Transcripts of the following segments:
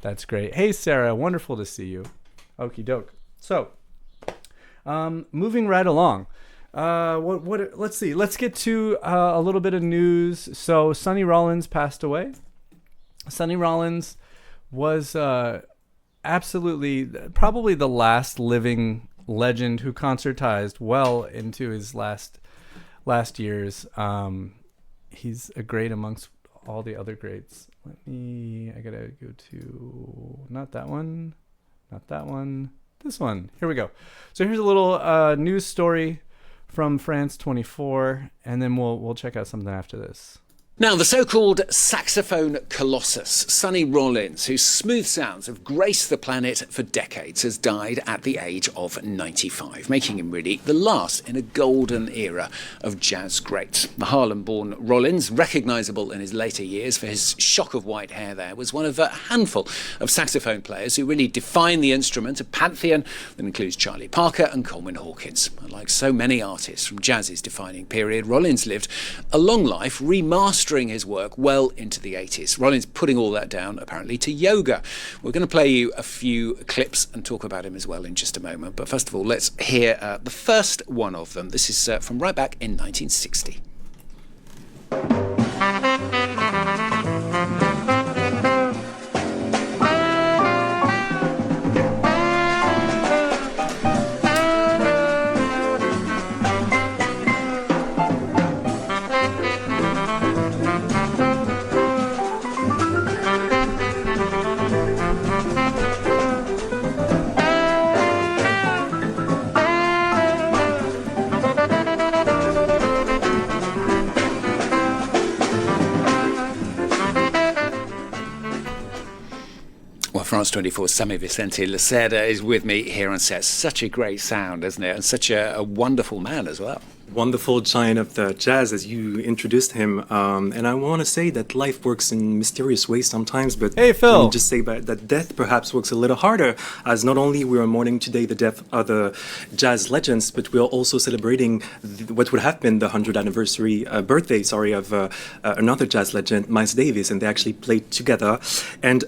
That's great. Hey, Sarah, wonderful to see you. Okie doke. So, moving right along. Let's see. Let's get to a little bit of news. So, Sonny Rollins passed away. Sonny Rollins was absolutely probably the last living legend who concertized well into his last years. He's a great amongst all the other greats. I gotta go to not that one, this one. Here we go. So here's a little news story from France 24, and then we'll check out something after this. Now, the so-called saxophone colossus, Sonny Rollins, whose smooth sounds have graced the planet for decades, has died at the age of 95, making him really the last in a golden era of jazz greats. The Harlem-born Rollins, recognisable in his later years for his shock of white hair there, was one of a handful of saxophone players who really defined the instrument, a pantheon that includes Charlie Parker and Coleman Hawkins. And like so many artists from jazz's defining period, Rollins lived a long life remastering his work well into the 80s. Rollins putting all that down, apparently, to yoga. We're going to play you a few clips and talk about him as well in just a moment. But first of all, let's hear the first one of them. This is from right back in 1960. France 24's Sammy Vicente Lacerda is with me here on set. Such a great sound, isn't it? And such a wonderful man as well. Wonderful giant of the jazz, as you introduced him. And I want to say that life works in mysterious ways sometimes, but hey, Phil. Let me just say that death perhaps works a little harder, as not only we are mourning today the death of the jazz legends, but we are also celebrating what would have been the 100th anniversary birthday of another jazz legend, Miles Davis, and they actually played together. And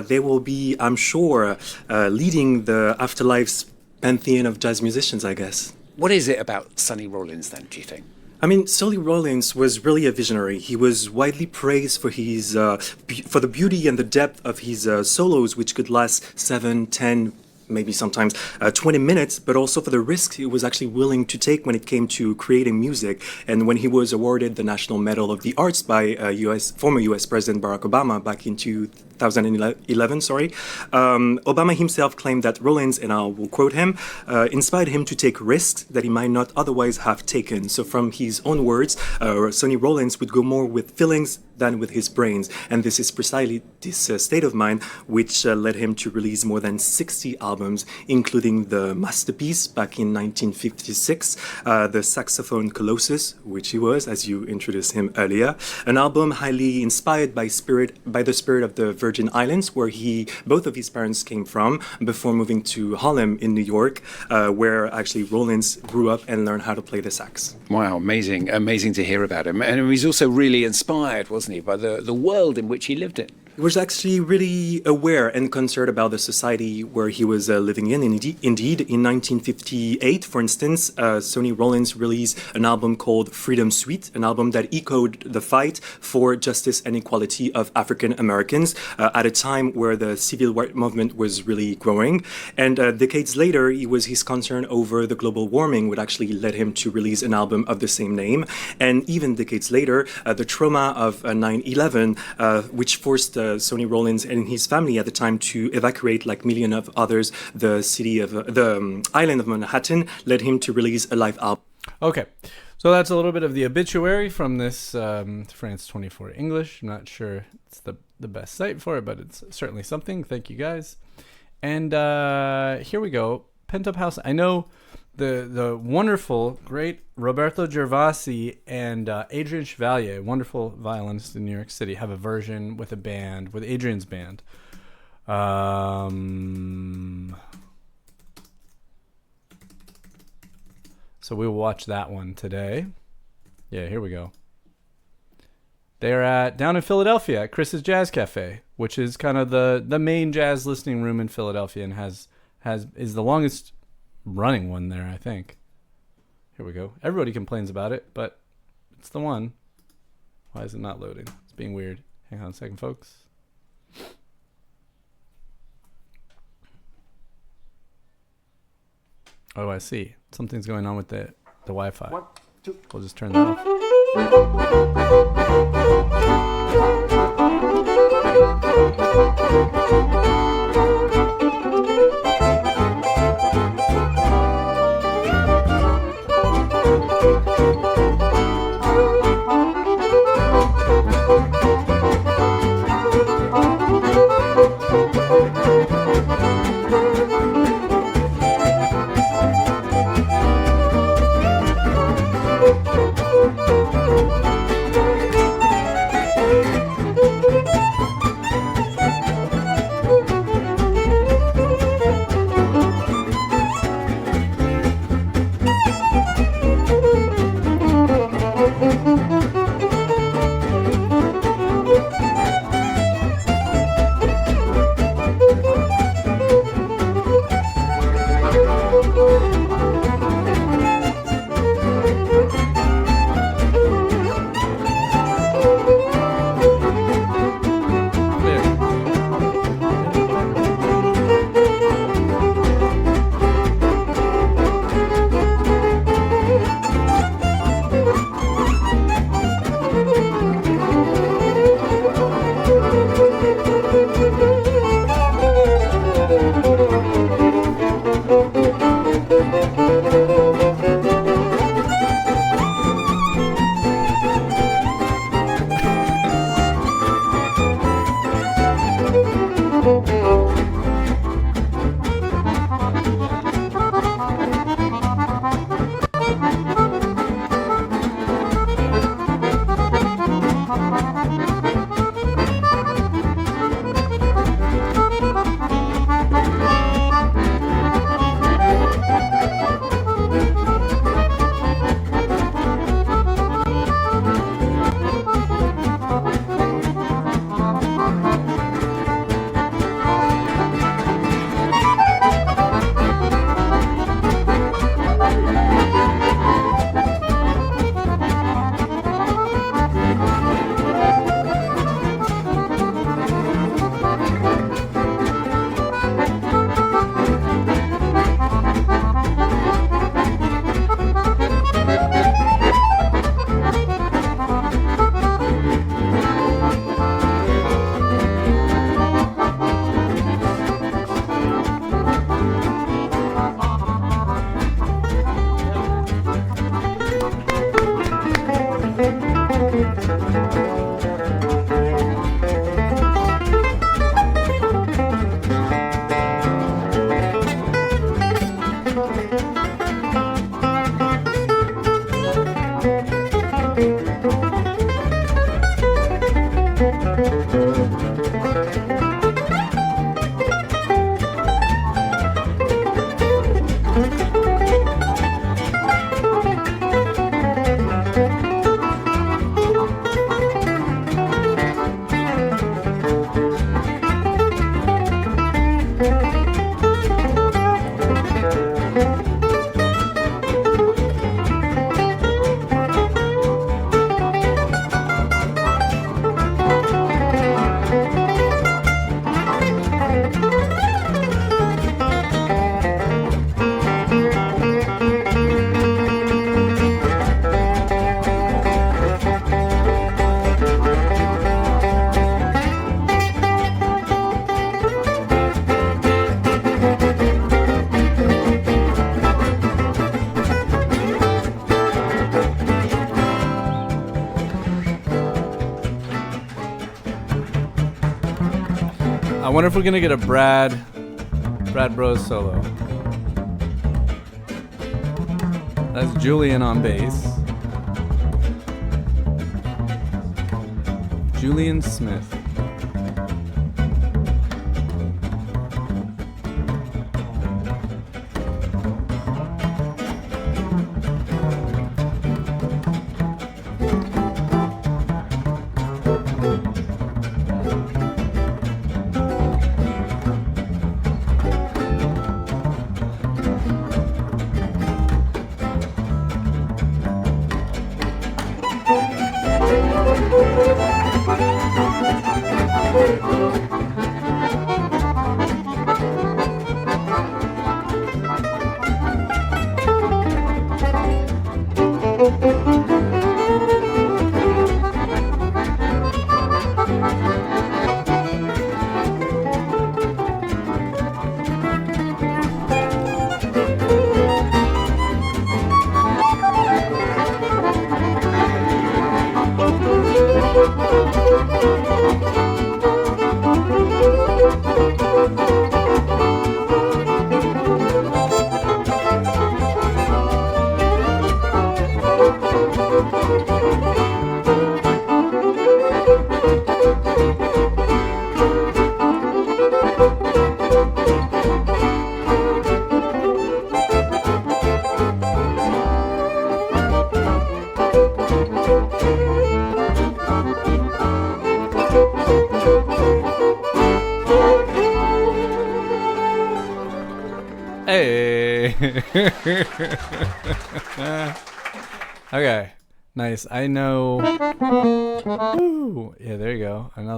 they will be, I'm sure, leading the afterlife's pantheon of jazz musicians, I guess. What is it about Sonny Rollins, then, do you think? I mean, Sonny Rollins was really a visionary. He was widely praised for his for the beauty and the depth of his solos, which could last 7, 10, maybe sometimes 20 minutes, but also for the risks he was actually willing to take when it came to creating music. And when he was awarded the National Medal of the Arts by former U.S. President Barack Obama back in 2011, Obama himself claimed that Rollins, and I will quote him, inspired him to take risks that he might not otherwise have taken. So from his own words, Sonny Rollins would go more with feelings than with his brains. And this is precisely this state of mind which led him to release more than 60 albums, including the masterpiece back in 1956, the Saxophone Colossus, which he was, as you introduced him earlier, an album highly inspired by the spirit of the Virgin Islands, where both of his parents came from, before moving to Harlem in New York, where actually Rollins grew up and learned how to play the sax. Wow, amazing to hear about him. And he was also really inspired, wasn't he, by the world in which he lived in? He was actually really aware and concerned about the society where he was living in. Indeed, in 1958, for instance, Sonny Rollins released an album called Freedom Suite, an album that echoed the fight for justice and equality of African Americans at a time where the civil rights movement was really growing. And decades later, his concern over the global warming would actually led him to release an album of the same name. And even decades later, the trauma of 9/11, which forced Sonny Rollins and his family at the time to evacuate, like millions of others, the island of Manhattan, led him to release a live album. Okay, so that's a little bit of the obituary from this France 24 English. I'm not sure it's the best site for it, but it's certainly something. Thank you, guys. And here we go. Pent Up House. I know the wonderful, great Roberto Gervasi and Adrian Chevalier, wonderful violinist in New York City, have a version with Adrian's band. So we will watch that one today. Yeah, here we go. They're down in Philadelphia at Chris's Jazz Cafe, which is kind of the main jazz listening room in Philadelphia, and is the longest running one there, I think. Here we go. Everybody complains about it, but it's the one. Why is it not loading? It's being weird. Hang on a second, folks. Oh, I see. Something's going on with the Wi-Fi. 1, 2. We'll just turn that off. I wonder if we're gonna get a Brad Bros solo. That's Julian on bass. Julian Smith. Hey. Okay. Nice. I know. Ooh. Yeah, there you go. Another